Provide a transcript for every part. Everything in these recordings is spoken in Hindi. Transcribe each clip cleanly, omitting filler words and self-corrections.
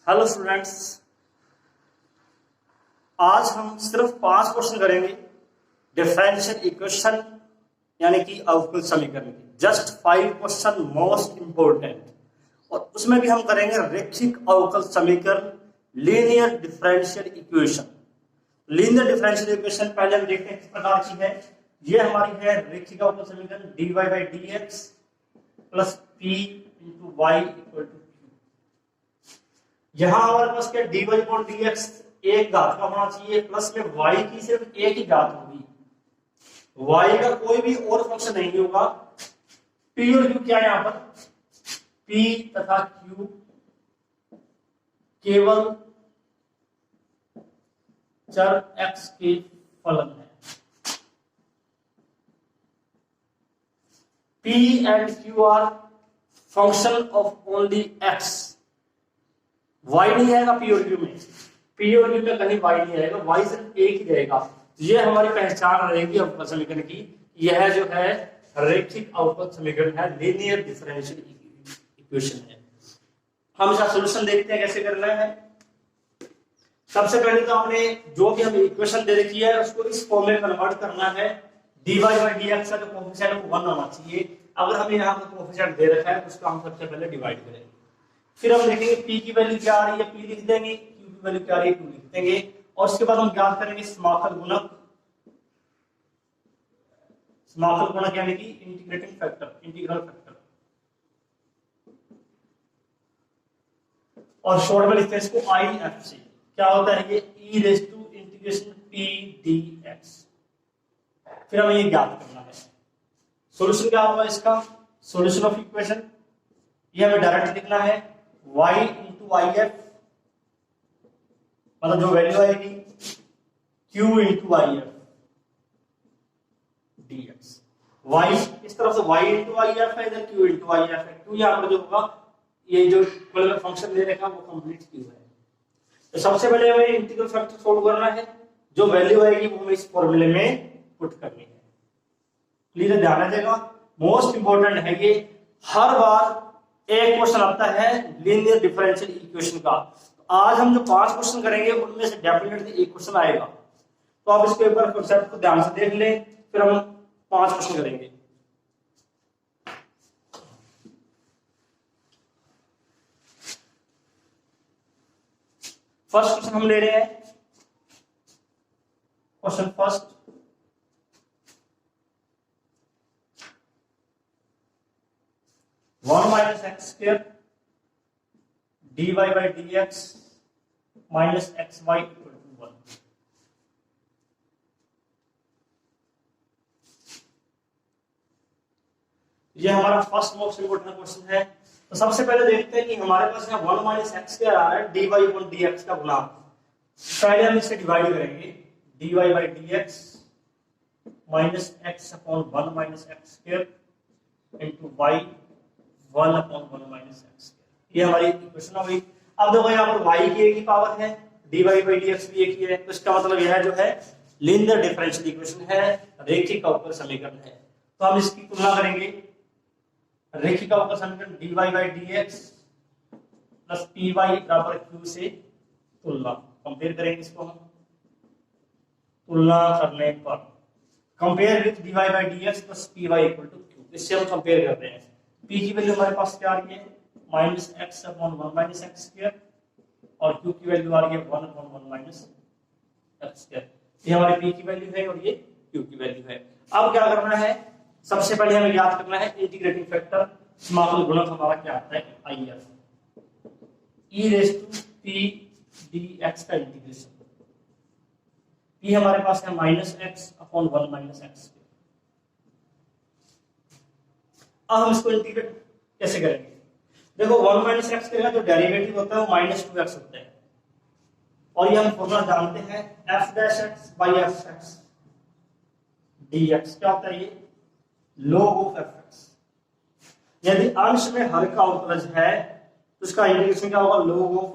हेलो स्टूडेंट्स, आज हम सिर्फ 5 क्वेश्चन करेंगे डिफरेंशियल इक्वेशन यानी कि अवकल समीकरण की। जस्ट 5 क्वेश्चन मोस्ट इंपोर्टेंट, और उसमें भी हम करेंगे रैखिक अवकल समीकरण, linear differential equation. Linear differential equation पहले हम देखते हैं किस प्रकार की है। ये हमारी है रैखिक अवकल समीकरण dy by d x plus p into y equal to. यहां हमारे पास क्या dy अपॉन dx एक घात का होना चाहिए, प्लस में y की सिर्फ एक ही घात होगी, y का कोई भी और फंक्शन नहीं होगा। p और q क्या है यहां पर, p तथा q केवल चर x के फलन है। p and q are function of only x। y नहीं आएगा p और q में, p और q में कहीं y नहीं आएगा, y सिर्फ एक ही रहेगा। ये हमारी पहचान रहेगी अवकल समीकरण की। यह जो है रैखिक अवकल समीकरण है, लीनियर डिफरेंशियल इक्वेशन है। हम इसका सॉल्यूशन देखते हैं कैसे करना है। सबसे पहले तो हमने जो भी हमें इक्वेशन दे रखी है उसको इस फॉर्म में कन्वर्ट करना है। dy बाई dx का जो कोएफिशिएंट 1 होना चाहिए। अगर हमें यहाँ पर कोएफिशिएंट दे रखा है तो उसको हम सबसे पहले डिवाइड करेंगे। फिर हम देखेंगे p की वैल्यू क्या आ रही है, p लिख देंगे, q की वैल्यू क्या आ रही है, q लिख देंगे, और उसके बाद हम ज्ञात करेंगे समाकल गुणक। समाकल गुणक यानी कि इंटीग्रेटिंग फैक्टर, इंटीग्रल फैक्टर, और शॉर्ट में लिखते हैं इसको IF से। क्या होता है ये e raise to integration p dx। फिर हमें ये ज्ञात करना है। सॉल्यूशन क्या होगा इसका, सॉल्यूशन ऑफ इक्वेशन, ये हमें डायरेक्ट लिखना है y इंटू IF, मतलब जो वैल्यू आएगी q into IF dx। y इस तरफ से y इंटू IF है, इधर q इंटू IF है। q यहाँ पर जो होगा, ये जो फंक्शन दे रखा है वो कंप्लीट q है। तो सबसे पहले हमें इंटीग्रल फैक्टर सोल्व करना है। जो वैल्यू आएगी वो हमें इस फॉर्मूले में पुट करनी है। क्लियर, ध्यान रखिएगा, मोस्ट इंपोर्टेंट है ये। हर बार एक क्वेश्चन आता है लीनियर डिफरेंशियल इक्वेशन का। तो आज हम जो 5 क्वेश्चन करेंगे उनमें से डेफिनेटली एक क्वेश्चन आएगा। तो आप इसके ऊपर कॉन्सेप्ट को ध्यान से देख लें, फिर हम 5 क्वेश्चन करेंगे। फर्स्ट क्वेश्चन हम ले रहे हैं, question first, one minus x square dy by dx minus x y equal to 1। ये हमारा फर्स्ट मोस्ट इंपोर्टेंट क्वेश्चन है। तो सबसे पहले देखते हैं कि हमारे पास यहाँ 1 माइनस एक्स स्क्वायर आ रहा है, dy अपॉन dx का गुणा। पहले हम इसे डिवाइड करेंगे, dy by dx minus x upon 1 minus x square into y 1 upon 1 minus x. ये हमारी इक्वेशन हो गई। अब देखो यहाँ पर y की एक ही पावर है, dy बाई dx भी एक ही है। तो इसका मतलब यह जो है लीनियर डिफरेंशियल इक्वेशन है, रैखिक अवकल समीकरण है। तो हम इसकी तुलना करेंगे। रैखिक अवकल समीकरण dy by dx plus py बराबर q से तुलना, कंपेयर करेंगे इसको हम। तुलना करने पर compare with dy by dx plus py equal to q, इससे हम कंपेयर कर रहे हैं। p की वैल्यू हमारे पास क्या आ रही है, minus x upon 1 minus x square, और q की वैल्यू आ रही है 1 अपॉन 1 माइनस एक्स स्क्वायर। ये हमारे p की वैल्यू है और ये q की वैल्यू है। अब क्या करना है, सबसे पहले हमें याद करना है इंटीग्रेटिंग फैक्टर। समाकल गुणक हमारा क्या आता है, IF, e raise to p dx का इंटीग्रेशन। p हमारे पास है minus x upon 1 minus x. अब हम इसको इंटीग्रेट कैसे करेंगे। देखो 1 माइनस एक्स का जो डेरिवेटिव होता है वो माइनस 2x होता है, और ये हम फॉर्मूला जानते हैं f dash x by f x dx। क्या होता है ये, log ऑफ fx। यदि अंश में हर का अवकलज है तो इसका इंटीग्रेशन क्या होगा, log of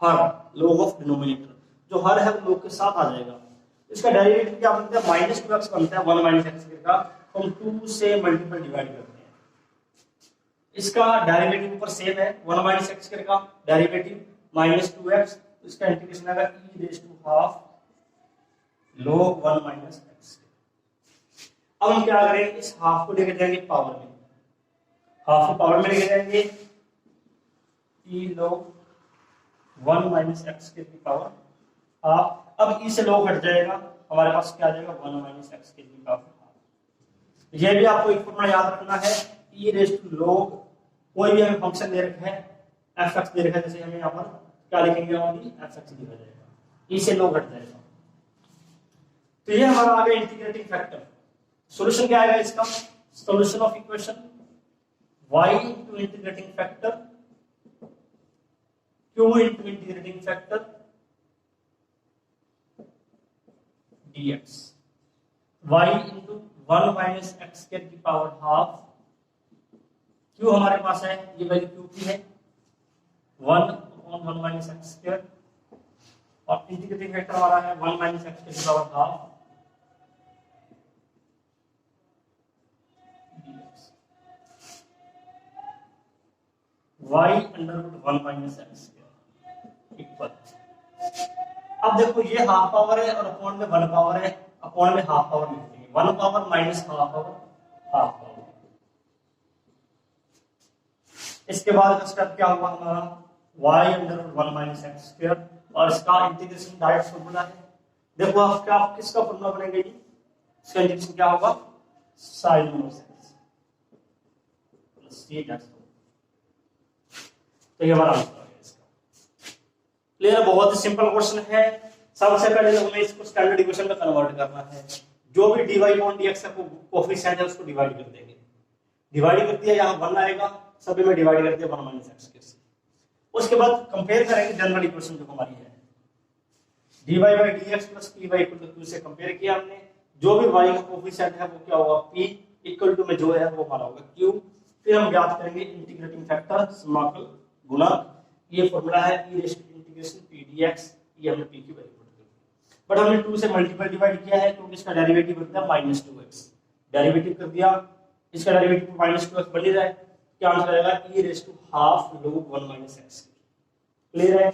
her, log of denominator. जो हर है वो log के साथ आ जाएगा। इसका डेरिवेटिव क्या बनता है, माइनस 2x बनता है 1 माइनस एक्स का। हम 2 से मल्टीपल डिवाइड करते हैं। इसका डेरिवेटिव ऊपर सेम है, 1 माइनस एक्स का डेरिवेटिव माइनस 2x, तो इसका इंटीग्रेशन आएगा e raise to half log 1 minus x. अब हम क्या करेंगे, इस हाफ को लेके जाएंगे पावर में, हाफ को पावर में लेके जाएंगे e log 1 माइनस एक्स की पावर हाफ। अब e से log हट जाएगा, हमारे पास क्या आ जाएगा 1 माइनस एक्स की पावर हाफ। ये भी आपको एक फॉर्मूला याद रखना है, e रेज टू log, कोई भी हमें फंक्शन दे रखा है एफ एक्स दे रखा है, जैसे हमें यहाँ पर क्या लिखेंगे ओनली एफ एक्स लिखा जाएगा, e से log हट जाएगा। तो ये हमारा आ गया इंटीग्रेटिंग फैक्टर। सॉल्यूशन क्या आएगा इसका, solution of equation y into integrating factor q into integrating factor dx, y into 1 minus x की पावर हाफ, q हमारे पास है, ये वैल्यू q की है 1 अपॉन 1 माइनस एक्स स्क्वायर, और इंटीग्रेटिंग फैक्टर हमारा है 1 माइनस एक्स की power half y under root 1 minus x equal. अब देखो ये हाफ पावर है और अपॉन में 1 पावर है, अपॉन में हाफ पावर लिख देंगे, 1 power minus half power, half power. इसके बाद का स्टेप क्या हुआ हमारा, y under root 1 minus x square, और इसका इंटीग्रेशन डायरेक्ट फॉर्मूला है। देखो आप क्या किसका फॉर्मूला बनेगा, ये इसका इंटीग्रेशन क्या होगा, sin inverse x plus c that's. तो ये हमारा आंसर है इसका। क्लियर, बहुत ही सिंपल क्वेश्चन है। सबसे पहले हमें इसको स्टैंडर्ड इक्वेशन में कन्वर्ट करना है, जो भी dy अपॉन dx का कोएफिशिएंट है उसको डिवाइड कर देंगे, डिवाइड कर दिया, यहाँ 1 आएगा, सभी में डिवाइड कर दिया 1 माइनस एक्स के। उसके बाद कंपेयर करेंगे जनरल इक्वेशन जो हमारी है, dy by dx plus p by equal to q से कंपेयर किया हमने, जो भी y का कोएफिशिएंट है वो क्या होगा p, इक्वल टू में जो है वो हमारा होगा q। फिर हम ज्ञात करेंगे इंटीग्रेटिंग फैक्टर समाकल गुणा, ये फॉर्मूला है e raise to integration p dx, ये हमने p की वैल्यू पुट कर दी, बट हमने 2 से मल्टीपल डिवाइड किया है क्योंकि इसका डेरिवेटिव बनता है -2x, डेरिवेटिव कर दिया, इसका डेरिवेटिव -2x बन ही रहा है, क्या आंसर आएगा e raise to half log 1 minus x. Clear है,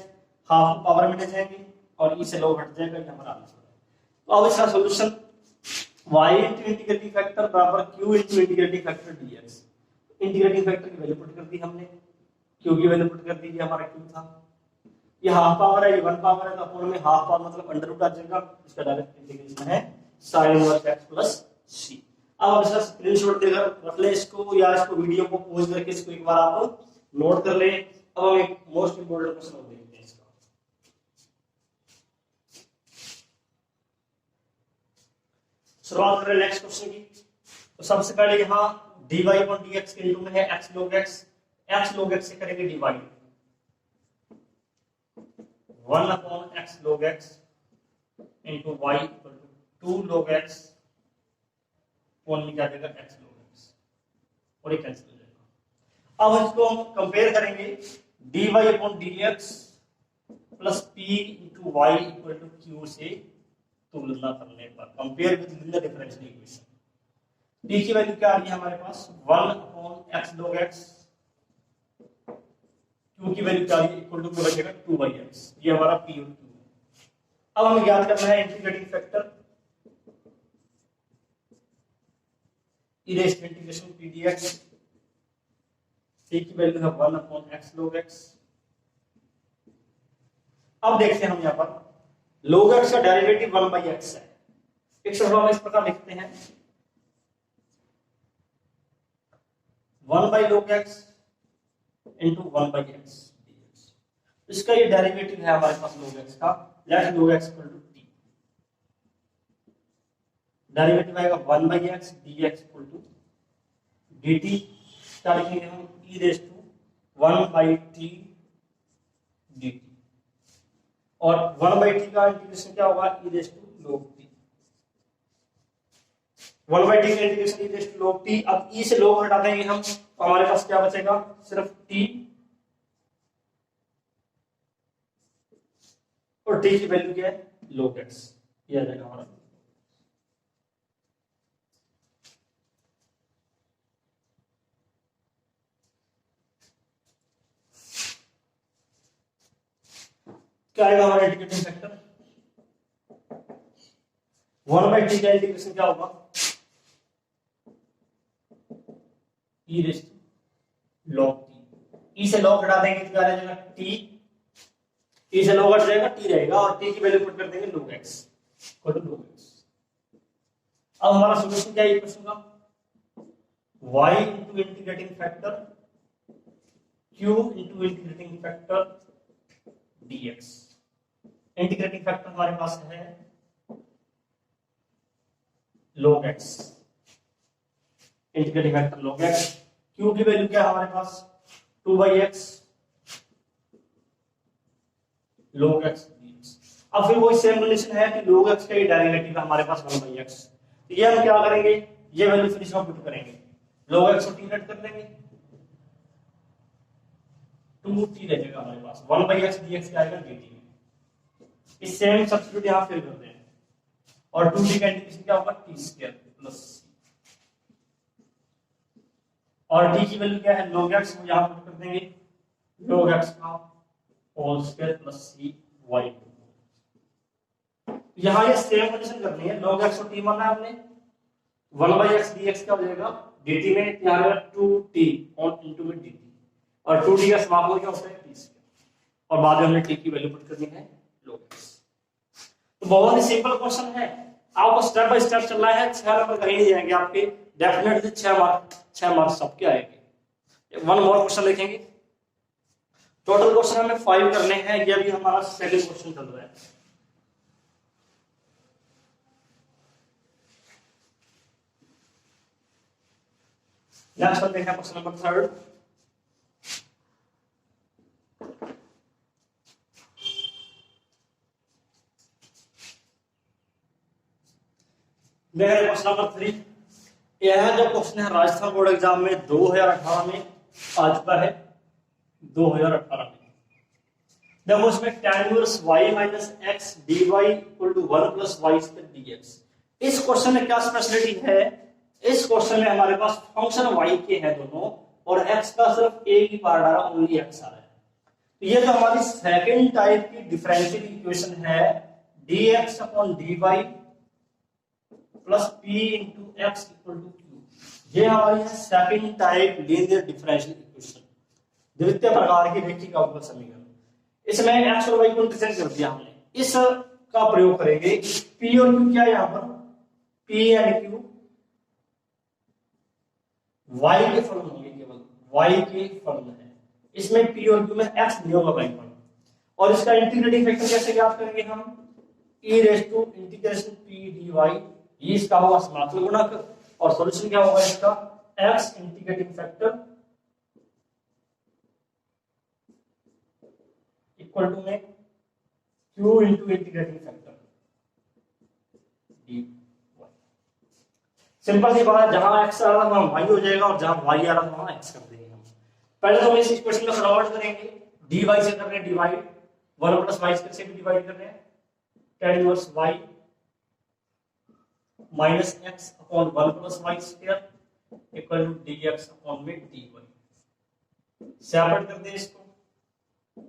हाफ को पावर में ले जाएंगे और e से log हट जाएगा, ये हमारा आंसर है। तो अब इसका solution y into integrating factor बराबर q into integrating factor dx, integrating factor की वैल्यू पुट कर दी हमने, q की वैल्यू पुट कर दी, ये हमारा q था, ये हाफ पावर है, ये 1 पावर है, तो अपॉन में हाफ पावर मतलब अंडर रूट आ जाएगा, इसका डायरेक्ट इंटीग्रेशन है sin inverse x plus c। अब इसका स्क्रीनशॉट देकर रख ले इसको, या इसको वीडियो को पॉज करके इसको एक बार आप नोट कर ले। अब हम एक मोस्ट इंपोर्टेंट क्वेश्चन और देखते हैं इसका। शुरुआत करें नेक्स्ट क्वेश्चन की। तो सबसे पहले यहाँ dy अपॉन dx के इनटू में है x log x से करेंगे divide, 1 upon x log x into y equal to 2 log x upon में क्या देगा x log x, और ये कैंसिल हो जाएगा। अब इसको हम कंपेयर करेंगे dy upon dx plus p into y equal to q से तुलना करने पर, compare with linear differential equation. d की वैल्यू क्या आ रही है हमारे पास 1 upon x log x, q की वैल्यू क्या आ रही है इक्वल टू में बचेगा 2/x, ये हमारा p और q है। अब हमें ज्ञात करना है integrating factor e raise to integration p dx, c की वैल्यू है 1 अपॉन x log x। अब देखते हैं हम यहाँ पर log x का डेरिवेटिव 1/x है, एक शब्द हम इस प्रकार लिखते हैं 1/log x into 1/x dx। इसका ये डेरिवेटिव है हमारे पास log x का, let log x equal to t, derivative आएगा 1/x dx equal to dt, क्या लिखेंगे हम e raise to 1/t dt, और 1/t का इंटीग्रेशन क्या होगा e raise to log t, 1/t का integration e raise to log t। अब e से log हटा देंगे हम, तो हमारे पास क्या बचेगा सिर्फ t, और t की वैल्यू क्या है log x, ये आ जाएगा हमारा। क्या आएगा हमारा इंटीग्रेटिंग फैक्टर? 1/t का इंटीग्रेशन क्या होगा? e raise to log t। e से log हटा देंगे तो क्या रह जाएगा? t। e से log हट जाएगा, t रहेगा और t की वैल्यू पुट कर देंगे log x equal to log x। अब हमारा सॉल्यूशन क्या है इक्वेशन का? y into integrating factor q into integrating factor dx। Integrating factor हमारे पास है log x, integrating factor log x। q की वैल्यू क्या है हमारे पास? 2/x log x dx। अब फिर वही सेम कंडीशन है कि log x का ही डेरिवेटिव है हमारे पास 1/x। तो ये हम क्या करेंगे? ये वैल्यू फिर इसमें पुट करेंगे, log x को t कट कर देंगे, 2t रह जाएगा हमारे पास, 1/x dx क्या आएगा? dt। इस सेम सब्स्टिट्यूट यहां फिर करते हैं और 2t का इंटीग्रेशन क्या होगा? t square plus c। और t की वैल्यू क्या है? log x को यहां पुट कर देंगे, log x का whole square plus c y। यहां ये सेम कंडीशन करनी है, log x को t माना है हमने, 1/x dx क्या हो जाएगा? dt में यहां पर 2t और इनटू में dt और 2t का समाकलन क्या होता है? t स्क्वायर और बाद में हमने t की वैल्यू पुट करनी है log x। तो बहुत ही सिंपल क्वेश्चन है, आपको स्टेप बाय स्टेप चलना है। 6 नंबर कहीं नहीं जाएंगे आपके, डेफिनेटली 6 मार्क्स सबके आएंगे। वन मोर क्वेश्चन देखेंगे। टोटल क्वेश्चन हमें 5 करने हैं, ये अभी हमारा सेकंड क्वेश्चन चल रहा है। नेक्स्ट हम देखें क्वेश्चन नंबर 3। क्वेश्चन नंबर 3, यह जो क्वेश्चन है राजस्थान बोर्ड एग्जाम में 2018 में आ चुका है, 2018 में। देखो इसमें tan inverse y minus x dy equal to 1 plus y square dx। इस क्वेश्चन में क्या स्पेशलिटी है? इस क्वेश्चन में हमारे पास फंक्शन y के हैं दोनों और x का सिर्फ एक ही पार्ट आ रहा है, ओनली x आ रहा है। तो ये जो हमारी सेकंड टाइप की डिफरेंशियल इक्वेशन है dx upon dy plus p into x equal to q, ये हमारी है second type linear differential equation, द्वितीय प्रकार की रैखिक अवकल समीकरण। इसमें x और y को इंटरचेंज कर दिया हमने, इस का प्रयोग करेंगे। p और q क्या है यहाँ पर? p एंड q y के फलन होंगे, केवल y के फलन है। इसमें p और q में x नहीं होगा भाई फलन। और इसका इंटीग्रेटिंग फैक्टर कैसे ज्ञात करेंगे हम? e raise to integration p dy, ये इसका होगा समाकल गुणक और सॉल्यूशन क्या होगा इसका? x integrating factor equal to में q into integrating factor dy। Simple सी बात है, जहां x आ रहा था वहां y हो जाएगा और जहां y आ रहा था वहां x कर देंगे हम। पहले तो हम इस इक्वेशन को कन्वर्ट करेंगे, dy से कर रहे हैं डिवाइड, 1 प्लस y से भी डिवाइड कर रहे हैं, tan inverse y minus x upon 1 plus y square equal to dx upon में dy। सेपरेट कर दें इसको,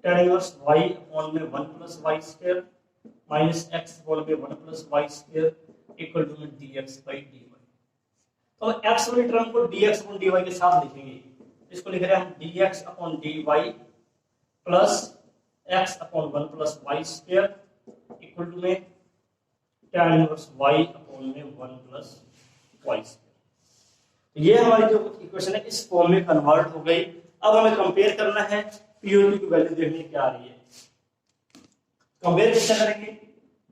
tan इनवर्स y अपॉन में 1 plus y square minus x upon में 1 plus y square equal to में dx बाई dy। तो x वाली टर्म को dx अपॉन dy के साथ लिखेंगे, इसको लिख रहे हैं हम dx upon dy plus x upon 1 plus y square equal to में tan इनवर्स y अपॉन में 1 प्लस y स्क्वायर। ये हमारी जो इक्वेशन है इस फॉर्म में कन्वर्ट हो गई। अब हमें कंपेयर करना है, p और q की वैल्यू देखनी क्या आ रही है। कंपेयर कैसे करेंगे?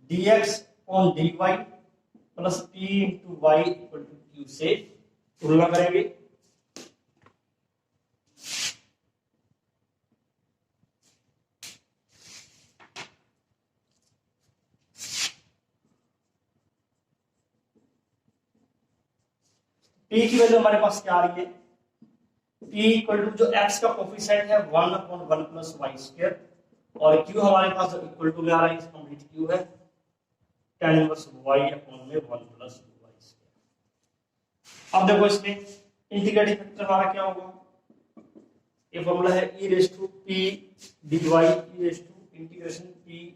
dx upon dy plus p into y equal to q से तुलना करेंगे। p की वैल्यू हमारे पास क्या आ रही है? p इक्वल टू जो x का कोफिशिएंट है 1 अपॉन 1 प्लस y स्क्वायर और q हमारे पास इक्वल टू में आ रहा है, इसका कंप्लीट q है tan इनवर्स y अपॉन में 1 प्लस y स्क्वायर। अब देखो इसमें इंटीग्रेटिंग फैक्टर हमारा क्या होगा? ये फॉर्मूला है e raise to p dy, e raise to integration p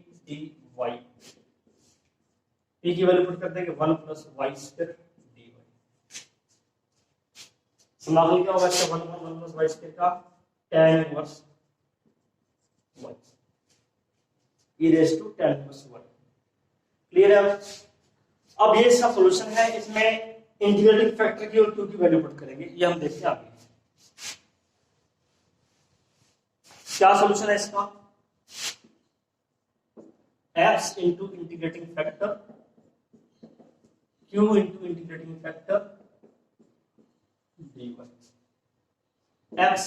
t की वैल्यू पुट कर देंगे 1 plus y square d y. समाकलन क्या होगा इसका 1 प्लस वाई स्क्वायर का tan inverse y e raise to tan inverse y. Clear है? अब ये इसका सॉल्यूशन है, इसमें इंटीग्रेटिंग फैक्टर की और क्यू की वैल्यू पुट करेंगे, ये हम देखते हैं आगे क्या सॉल्यूशन है इसका। x into integrating factor q into integrating factor dy। x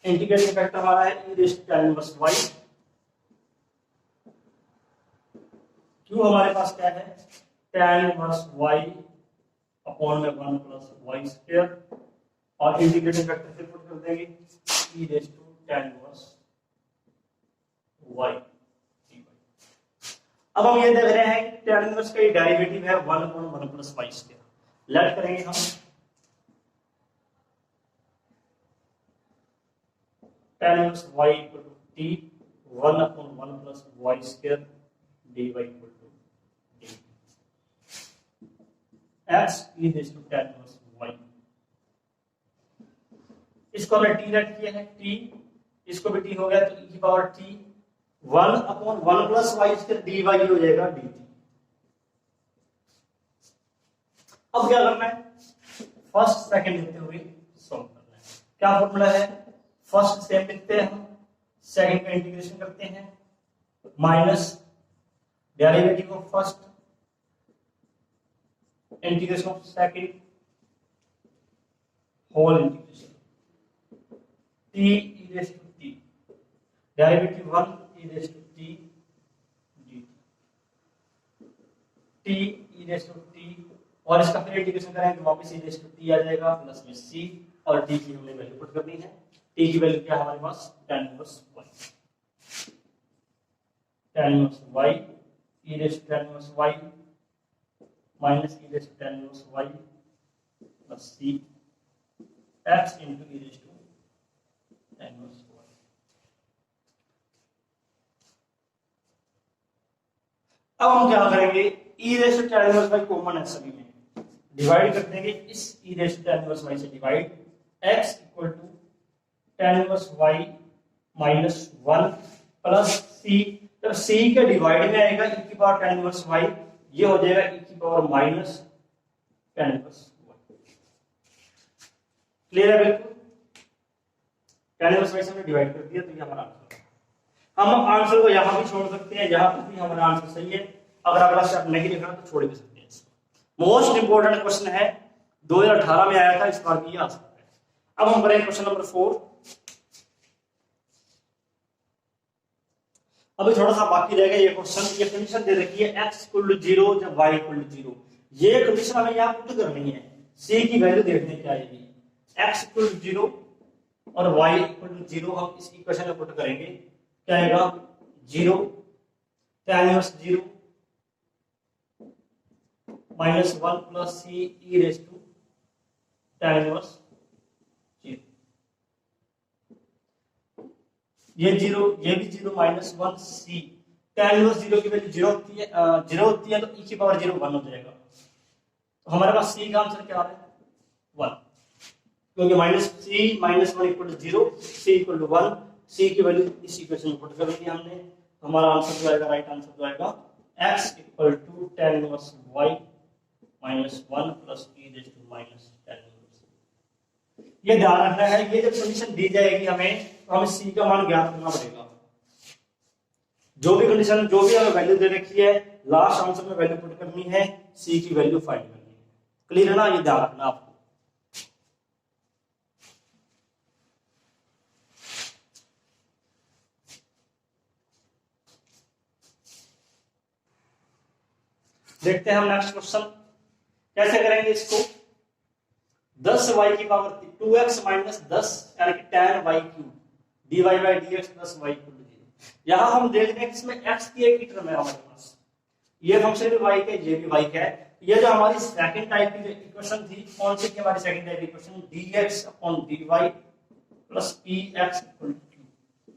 integrating factor हमारा है e raise to tan inverse y, q हमारे पास क्या है tan इनवर्स y अपॉन में 1 प्लस वाई स्क्वायर, और इंटीग्रेटिंग फैक्टर से पुट कर देंगे e raise to tan inverse y। अब हम ये देख रहे हैं कि tan इनवर्स का ये डेरिवेटिव है 1 upon 1 plus y square. Let करेंगे हम tan inverse y equal to t 1 upon 1 plus y square dy equal to d x e raise to tan inverse y। इसको हमने t लेट किया है, t इसको भी t हो गया तो e की power t 1 upon 1 plus y square d y हो जाएगा dt। अब क्या करना है, फर्स्ट सेकंड लिखते हुए सॉल्व करना है। क्या फॉर्मूला है, फर्स्ट सेम लिखते हैं हम, सेकंड का इंटीग्रेशन करते हैं, minus derivative of first integration of second whole integration t e raise to t derivative 1 e raise to t dt t e raise to t, और इसका फिर इंटीग्रेशन करेंगे तो वापस e रेज़ टू t आ जाएगा प्लस में c, और t की हमने वैल्यू पुट करनी है। t की वैल्यू क्या है हमारे पास tan inverse y, tan inverse y e raise to tan inverse y minus e raise to tan inverse y plus c x into e raise to tan inverse y। अब हम क्या करेंगे, e raise to tan inverse y common है सभी में, डिवाइड कर देंगे इस e raise to tan inverse y से, divide x equal to tan inverse y minus 1 plus c, जब c के डिवाइड में आएगा e की पावर tan इनवर्स y, ये हो जाएगा e की power minus tan inverse y। Clear है? बिल्कुल tan इनवर्स y से हमने डिवाइड कर दिया तो ये हमारा आंसर है। हम आंसर को यहां भी छोड़ सकते हैं, जहां पर भी हमारा आंसर सही है, अगर अगला स्टेप नहीं लिखना तो छोड़ भी सकते हैं। मोस्ट इंपोर्टेंट क्वेश्चन है, 2018 में आया था, इस बार भी आ सकता है। अब हम करेंगे क्वेश्चन नंबर 4। अभी थोड़ा सा बाकी रहेगा ये क्वेश्चन। ये कंडीशन दे रखी है x इक्वल टू 0 जब y इक्वल टू 0, ये कंडीशन हमें यहां पुट करनी है, c की वैल्यू देखने की आएगी, x इक्वल टू 0 और y इक्वल टू 0 हम इस इक्वेशन में पुट करेंगे, क्या आएगा 0 tan inverse 0 minus 1 plus c e raise to tan inverse 0, ये 0 ये भी 0 माइनस 1 c tan इनवर्स 0 की वैल्यू 0 होती है, 0 होती है तो e की पावर 0 1 हो जाएगा। तो हमारे पास c का आंसर क्या आ रहा है 1, क्योंकि minus c minus 1 equal to 0, c equal to 1, c की वैल्यू इस इक्वेशन में पुट कर दी हमने। हमारा आंसर जो आएगा, राइट आंसर जो आएगा x equal to tan inverse y minus 1 plus e raise to minus tan inverse. ये ध्यान रखना है, ये जब कंडीशन दी जाएगी हमें तो हमें c का मान ज्ञात करना पड़ेगा। जो भी कंडीशन, जो भी हमें वैल्यू दे रखी है, लास्ट आंसर में वैल्यू पुट करनी है, c की वैल्यू फाइंड करनी है। क्लियर है ना? ये ध्यान रखना आपको। देखते हैं हम नेक्स्ट क्वेश्चन कैसे करेंगे इसको। 10y की पावर 2x माइनस 10 यानी कि tan y cube dy by dx plus y equal to 0। यहां हम देख रहे हैं कि इसमें x की एक ही टर्म है हमारे पास, ये फंक्शन भी y का, ये भी y का है। ये जो हमारी सेकंड टाइप की इक्वेशन थी, कौन सी थी हमारी सेकंड टाइप की equation, dx upon dy plus px equal to q।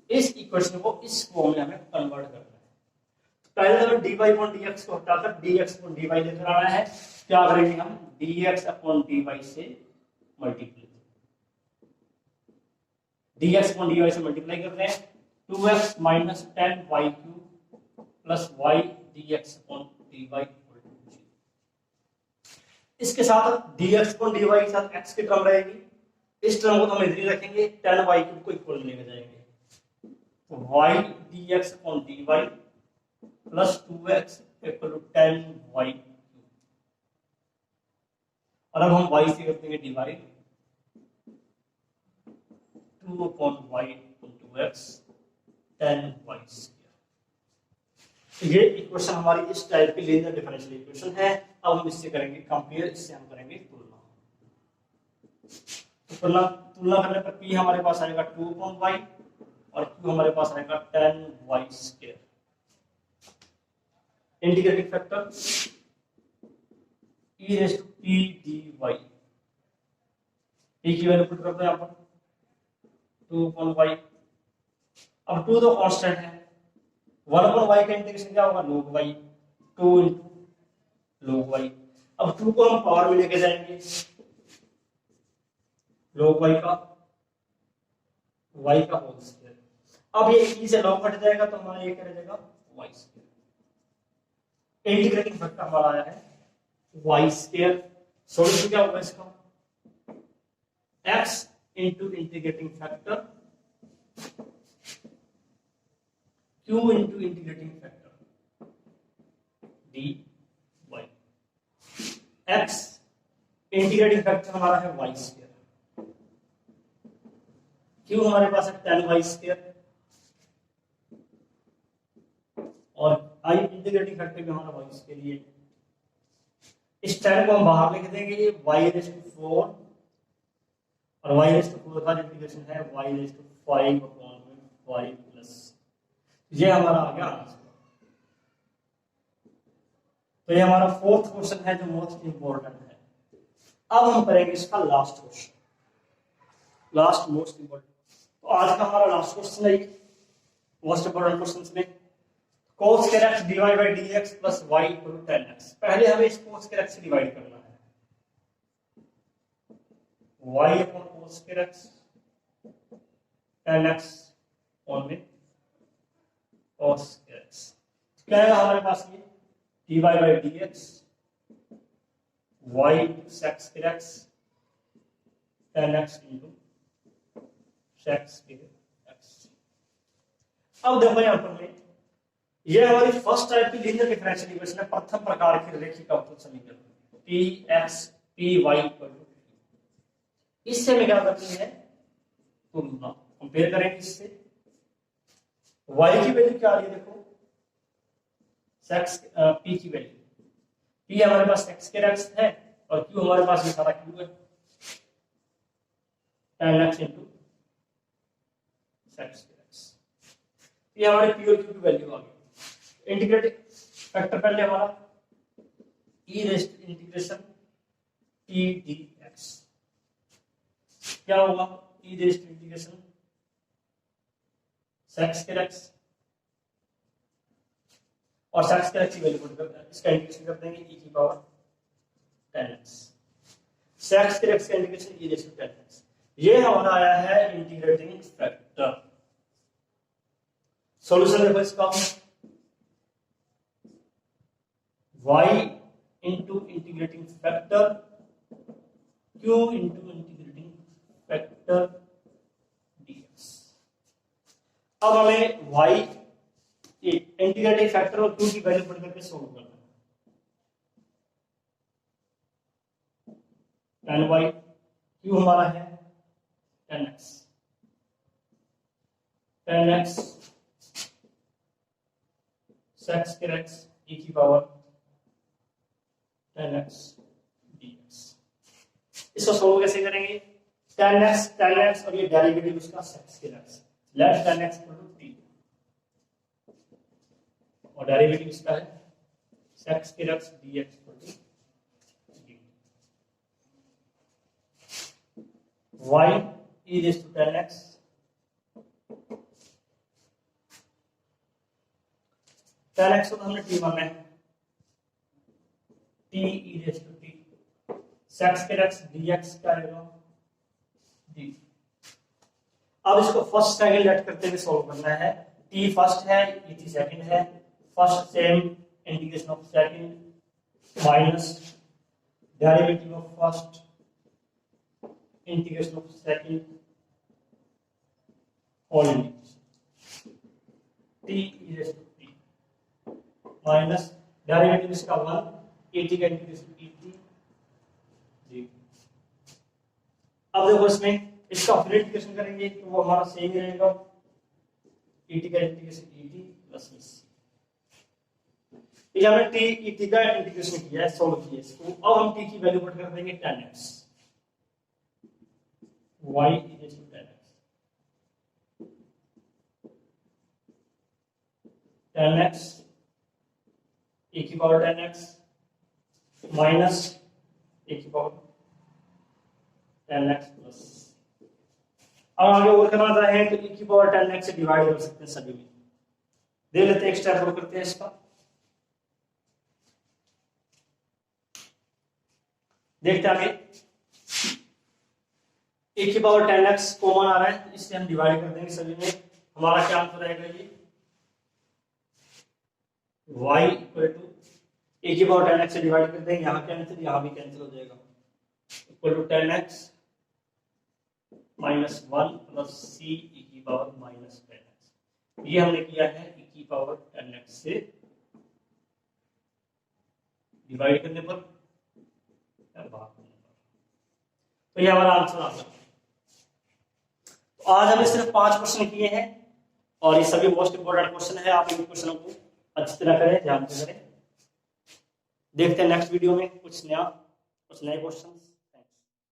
इस इक्वेशन को इस फॉर्म में हमें कन्वर्ट करना है। पहले हमें dy अपॉन dx को हटाकर dx अपॉन dy लेकर आना है। क्या करेंगे हम, dx अपॉन dy से मल्टीप्लाई, dx अपॉन dy से मल्टीप्लाई कर रहे हैं। 2x minus 10y cube plus y dx upon dy। इसके साथ dx अपॉन dy के साथ x की टर्म रहेगी, इस टर्म को तो हम इधर ही रखेंगे, 10y क्यूब को इक्वल लेके जाएंगे, तो y dx upon dy plus 2x equal to 10y cube. और अब हम y से कर देंगे divide, 2 upon y into x 10y square. ये इक्वेशन हमारी इस टाइप की लीनियर डिफरेंशियल इक्वेशन है। अब हम इससे करेंगे कंपेयर, इससे हम करेंगे तुलना। तुलना करने पर p हमारे पास आएगा 2 अपॉन y और q हमारे पास आएगा 10y square. Integrating factor e raise to p dy, p की वैल्यू पुट करते हैं यहाँ पर 2 अपॉन y। अब 2 तो कांस्टेंट है, 1 अपॉन y का इंटीग्रेशन क्या होगा, log y, 2 into log y। अब 2 को हम पावर में लेके जाएंगे, log y का होल स्क्वायर। अब ये e से log कट जाएगा तो हमारा ये क्या रह जाएगा, y स्क्वायर। इंटीग्रेटिंग फैक्टर हमारा आया है y स्क्वायर। सॉल्यूशन क्या होगा इसका, x into integrating factor q into integrating factor dy। x integrating factor हमारा है y स्क्वायर, q हमारे पास है 10y स्क्वायर, और i इंटीग्रेटिंग फैक्टर भी हमारा y स्क्वायर। ये इस 10 को हम बाहर लिख देंगे, ये y रेज़ टू 4 और y रेज़ टू 4 का इंटीग्रेशन है y raise to 5 upon 5 plus, ये हमारा आ गया आंसर। तो ये हमारा फोर्थ क्वेश्चन है जो मोस्ट इंपॉर्टेंट है। अब हम करेंगे इसका last question, last most important. तो आज का हमारा लास्ट क्वेश्चन है मोस्ट इंपॉर्टेंट क्वेश्चंस में, cos square x dy by dx plus y equal to 10x। पहले हमें इस cos square x से डिवाइड करना है, y upon cos square x 10x on में cos square x। क्या है हमारे पास, ये dy by dx y into sec square x 10x into sec square x। अब देखो यहाँ पर में ये हमारी फर्स्ट टाइप की लीनियर डिफरेंशियल इक्वेशन है, प्रथम प्रकार की रैखिक अवकल समीकरण px py इक्वल टू। इससे हमें क्या करनी है, तुलना, कंपेयर करेंगे इससे। y की वैल्यू क्या आ रही है, देखो p की वैल्यू, p हमारे पास x के x है और q हमारे पास ये सारा q है, 10x into sec square x। ये हमारे p और q की वैल्यू आ गई। इंटीग्रेटिंग फैक्टर पहले हमारा e raise to integration p dx, क्या होगा, e raise to integration sec square x और sec square x की वैल्यू पुट करते हैं, इसका इंटीग्रेशन कर देंगे e की power 10x, sec square x का integration e raise to 10x। ये हमारा आया है इंटीग्रेटिंग फैक्टर। सॉल्यूशन देखो इसका, y into integrating factor q into integrating factor dx। अब हमें y इंटीग्रेटिंग फैक्टर और q की वैल्यू पुट करके सोल्व करना है। 10y, q हमारा है 10x, 10x sec square x e की पावर 10x dx। इसको सोल्व कैसे करेंगे, 10x और ये डेरिवेटिव उसका sec square x, let 10x equal to 3 और डेरिवेटिव इसका है sec square x dx equal to y e raised to 10x 10x को तो हमने t माना है, t e raise to t, sec square x dx क्या आएगा d। अब इसको फर्स्ट सेकंड लेट करते हुए सॉल्व करना है। t फर्स्ट है, e t सेकंड है, first same integration of second minus derivative of first integration of second whole integration t e raise to t minus derivative इसका 1 et का इंटीग्रेशन et जी। अब देखो इसमें इसका फिर इंटीग्रेशन करेंगे तो वो हमारा सेम ही रहेगा, et का इंटीग्रेशन et प्लस ये हमने t et का इंटीग्रेशन किया है, सॉल्व किया इसको। अब हम t की वैल्यू पुट कर देंगे 10x y is to 10x e की पावर 10x माइनस e की पावर 10x प्लस। अब आगे और करना चाहे तो e की पावर 10x से डिवाइड कर सकते हैं सभी में। दे लेते हैं, एक स्टेप और करते हैं इसका। देखते हैं आगे, e की पावर 10x कॉमन आ रहा है, इससे हम डिवाइड कर देंगे सभी में। हमारा क्या आंसर रहेगा, ये y इक्वल टू e की पावर 10x से डिवाइड कर देंगे, यहाँ कैंसिल, यहाँ भी कैंसिल हो जाएगा, equal to 10x minus 1 plus c e की पावर माइनस 10x। ये हमने किया है e की पावर 10x से डिवाइड करने पर भाग करने पर, तो ये हमारा आंसर आ गया। तो आज हमने सिर्फ 5 क्वेश्चन किए हैं और ये सभी मोस्ट इंपोर्टेंट क्वेश्चन है। आप इन क्वेश्चनों को अच्छी तरह करें, ध्यान से करें। देखते हैं नेक्स्ट वीडियो में कुछ नया, कुछ नए क्वेश्चंस।